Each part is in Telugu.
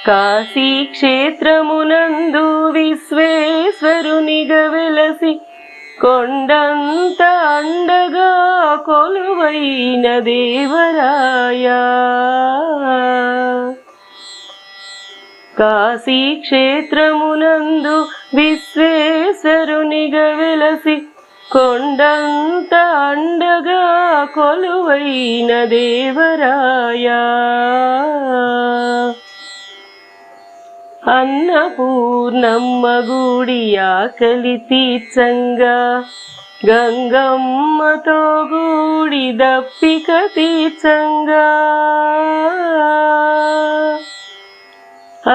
కాశీ క్షేత్రమునందు విశ్వేశ్వరునిగా వెలసి కొండంత అండగా కొలువైన దేవరాయా. కాశీ క్షేత్రమునందు విశ్వేశ్వరునిగా వెలసి కొండంత అండగా కొలువైన దేవరాయా. అన్నపూర్ణమ్మ గుడి ఆకలి తీర్చంగా గంగమ్మతో గూడి దప్పిక తీర్చంగా.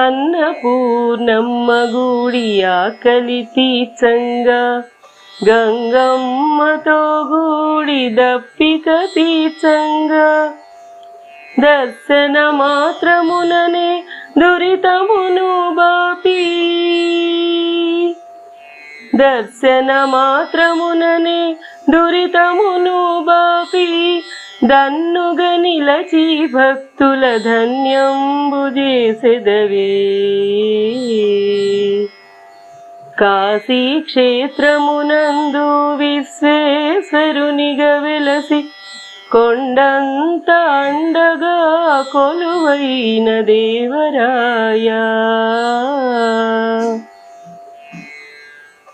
అన్నపూర్ణమ్మ గుడి ఆకలి తీర్చంగా గంగమ్మతో గూడి దప్పిక తీర్చంగా. దర్శన మాత్రముననే దురితమును బాపి దర్శన మాత్రముననే దురితమును బాపి దన్నుగా నిలచి భక్తుల ధన్యంబు చేసెదవే. కాశీ క్షేత్రమునందు విశ్వేశ్వరునిగా వెలసి కొండంత అండగా కొలువైన దేవరాయా.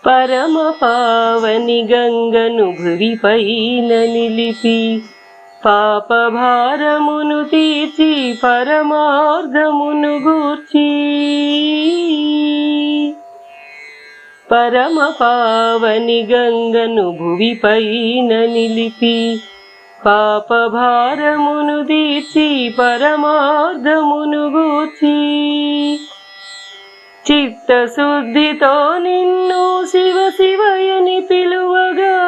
పరమ పావని గంగను భువిపైన నిలిపి పాప భారమును తీర్చి పరమార్థమును గూర్చి. పరమ పావని గంగను భువిపైన నిలిపి పాప భారమును తీర్చి పరమార్థమును గూర్చి. చిత్తశుద్ధితో నిన్ను శివ శివయని పిలువగా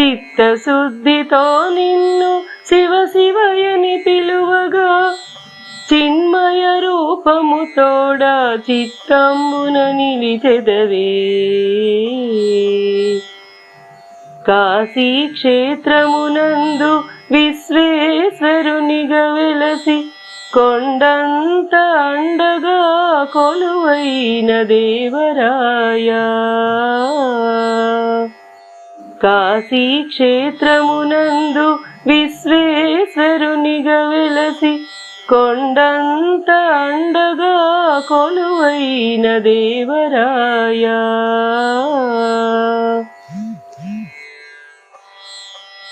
చిత్తశుద్ధితో నిన్ను శివ శివయని పిలువగా చిన్మయ రూపము తోడా చిత్తంబున నిలిచెదవే. కాశీ క్షేత్రమునందు విశ్వేశ్వరునిగా వెలసి కొండంత అండగా కొలువైన దేవరాయా. కాశీ క్షేత్రమునందు విశ్వేశ్వరునిగా వెలసి కొండంత అండగా కొలువైన దేవరాయా.